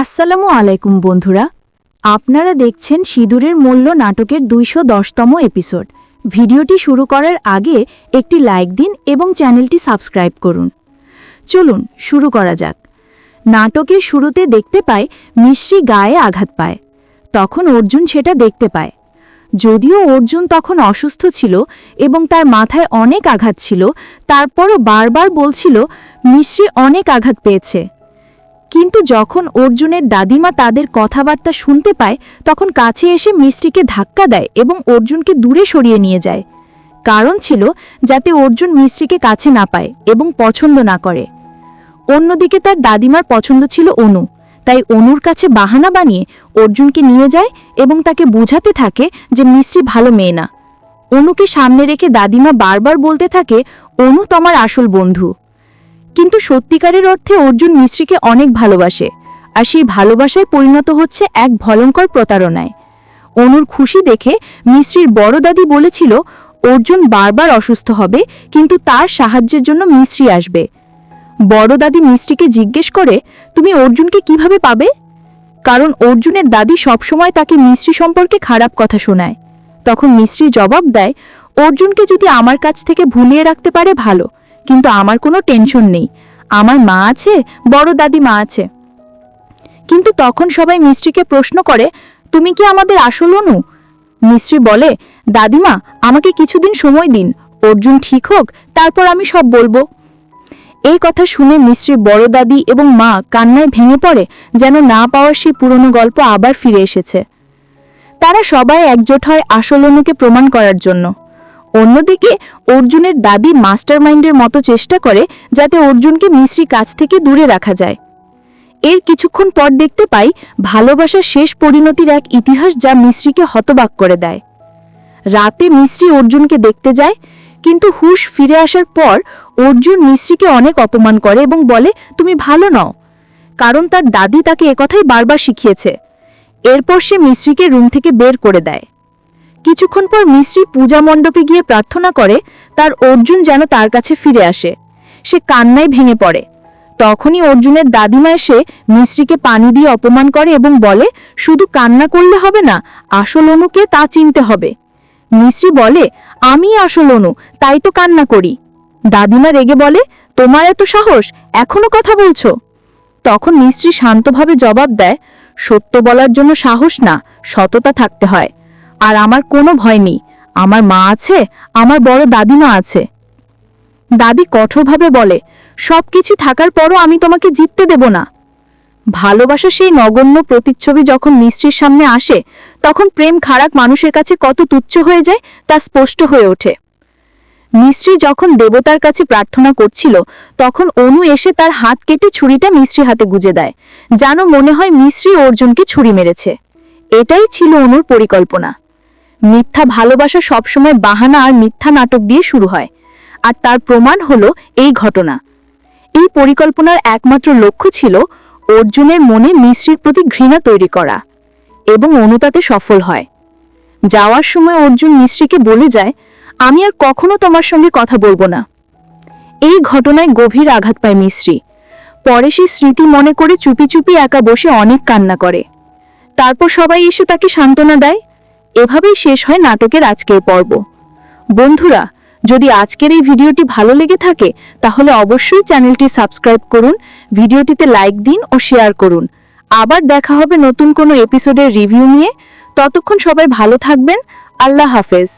আসসালামু আলাইকুম বন্ধুরা, আপনারা দেখছেন সিঁদুরের মূল্য নাটকের ২১০তম এপিসোড। ভিডিওটি শুরু করার আগে একটি লাইক দিন এবং চ্যানেলটি সাবস্ক্রাইব করুন। চলুন শুরু করা যাক। নাটকের শুরুতে দেখতে পায় মিশ্রি গায়ে আঘাত পায়। তখন অর্জুন সেটা দেখতে পায়। যদিও অর্জুন তখন অসুস্থ ছিল এবং তার মাথায় অনেক আঘাত ছিল, তারপরও বারবার বলছিল মিশ্রি অনেক আঘাত পেয়েছে। কিন্তু যখন অর্জুনের দাদিমা তাদের কথাবার্তা শুনতে পায়, তখন কাছে এসে মিশ্রিকে ধাক্কা দেয় এবং অর্জুনকে দূরে সরিয়ে নিয়ে যায়। কারণ ছিল যাতে অর্জুন মিশ্রিকে কাছে না পায় এবং পছন্দ না করে। অন্যদিকে তার দাদিমার পছন্দ ছিল অনু, তাই অনুর কাছে বাহানা বানিয়ে অর্জুনকে নিয়ে যায় এবং তাকে বোঝাতে থাকে যে মিশ্রি ভালো মেয়ে না। অনুকে সামনে রেখে দাদিমা বারবার বলতে থাকে অনু তোমার আসল বন্ধু। কিন্তু সত্যিকারের অর্থে অর্জুন মিশ্রিকে অনেক ভালোবাসে, আর সেই ভালোবাসায় পরিণত হচ্ছে এক ভয়ঙ্কর প্রতারণায়। অনুর খুশি দেখে মিশ্রির বড় দাদি বলেছিল অর্জুন বারবার অসুস্থ হবে, কিন্তু তার সাহায্যের জন্য মিশ্রি আসবে। বড় দাদি মিশ্রিকে জিজ্ঞেস করে তুমি অর্জুনকে কিভাবে পাবে, কারণ অর্জুনের দাদি সবসময় তাকে মিশ্রি সম্পর্কে খারাপ কথা শোনায়। তখন মিশ্রি জবাব দেয় অর্জুনকে যদি আমার কাছ থেকে ভুলিয়ে রাখতে পারে ভালো, কিন্তু আমার কোনো টেনশন নেই, আমার মা আছে, বড় দাদি মা আছে। কিন্তু তখন সবাই মিশ্রিকে প্রশ্ন করে তুমি কি আমাদের আসল অনু? মিশ্রি বলে দাদিমা আমাকে কিছুদিন সময় দিন, অর্জুন ঠিক হোক, তারপর আমি সব বলবো। এই কথা শুনে মিশ্রির বড় দাদি এবং মা কান্নায় ভেঙে পড়ে, যেন না পাওয়ার সেই পুরনো গল্প আবার ফিরে এসেছে। তারা সবাই একজোট হয় আসল অনুকে প্রমাণ করার জন্য। অন্যদিকে অর্জুনের দাদি মাস্টারমাইন্ডের মতো চেষ্টা করে যাতে অর্জুনকে মিশ্রি কাছ থেকে দূরে রাখা যায়। এর কিছুক্ষণ পর দেখতে পাই ভালোবাসার শেষ পরিণতির এক ইতিহাস যা মিশ্রিকে হতবাক করে দেয়। রাতে মিশ্রি অর্জুনকে দেখতে যায়, কিন্তু হুশ ফিরে আসার পর অর্জুন মিশ্রিকে অনেক অপমান করে এবং বলে তুমি ভালো নও, কারণ তার দাদি তাকে একথাই বারবার শিখিয়েছে। এরপর সে মিশ্রিকে রুম থেকে বের করে দেয়। কিছুক্ষণ পর মিশ্রি পূজা মণ্ডপে গিয়ে প্রার্থনা করে তার অর্জুন যেন তার কাছে ফিরে আসে। সে কান্নায় ভেঙে পড়ে। তখনই অর্জুনের দাদিমা এসে মিশ্রিকে পানি দিয়ে অপমান করে এবং বলে শুধু কান্না করলে হবে না, আসল অনুকে তা চিনতে হবে। মিশ্রি বলে আমি আসল অনু, তাই তো কান্না করি। দাদিমা রেগে বলে তোমার এত সাহস, এখনো কথা বলছো? তখন মিশ্রি শান্তভাবে জবাব দেয় সত্য বলার জন্য সাহস না, সততা থাকতে হয়। আর আমার কোনো ভয় নেই, আমার মা আছে, আমার বড় দাদিমা আছে। দাদি কঠোরভাবে বলে সবকিছু থাকার পরও আমি তোমাকে জিততে দেব না। ভালোবাসা সেই নগণ্য প্রতিচ্ছবি যখন মিশ্রির সামনে আসে, তখন প্রেম খারাপ মানুষের কাছে কত তুচ্ছ হয়ে যায় তা স্পষ্ট হয়ে ওঠে। মিশ্রি যখন দেবতার কাছে প্রার্থনা করছিল, তখন অনু এসে তার হাত কেটে ছুরিটা মিশ্রি হাতে গুজে দেয়, যেন মনে হয় মিশ্রি অর্জুনকে ছুরি মেরেছে। এটাই ছিল অনুর পরিকল্পনা। মিথ্যা ভালোবাসা সবসময় বাহানা আর মিথ্যা নাটক দিয়ে শুরু হয়, আর তার প্রমাণ হলো এই ঘটনা। এই পরিকল্পনার একমাত্র লক্ষ্য ছিল অর্জুনের মনে মিশ্রির প্রতি ঘৃণা তৈরি করা, এবং অনু তাতে সফল হয়। যাওয়ার সময় অর্জুন মিশ্রিকে বলে যায় আমি আর কখনো তোমার সঙ্গে কথা বলবো না। এই ঘটনায় গভীর আঘাত পায় মিশ্রি। পরে সে স্মৃতি মনে করে চুপি চুপি একা বসে অনেক কান্না করে। তারপর সবাই এসে তাকে সান্ত্বনা দেয়। এভাবেই শেষ হয় নাটকের আজকের পর্ব। বন্ধুরা, যদি আজকের এই ভিডিওটি ভালো লেগে থাকে তাহলে অবশ্যই চ্যানেলটি সাবস্ক্রাইব করুন, ভিডিওটিতে লাইক দিন ও শেয়ার করুন। আবার দেখা হবে নতুন কোনো এপিসোডের রিভিউ নিয়ে। ততক্ষণ সবাই ভালো থাকবেন। আল্লাহ হাফেজ।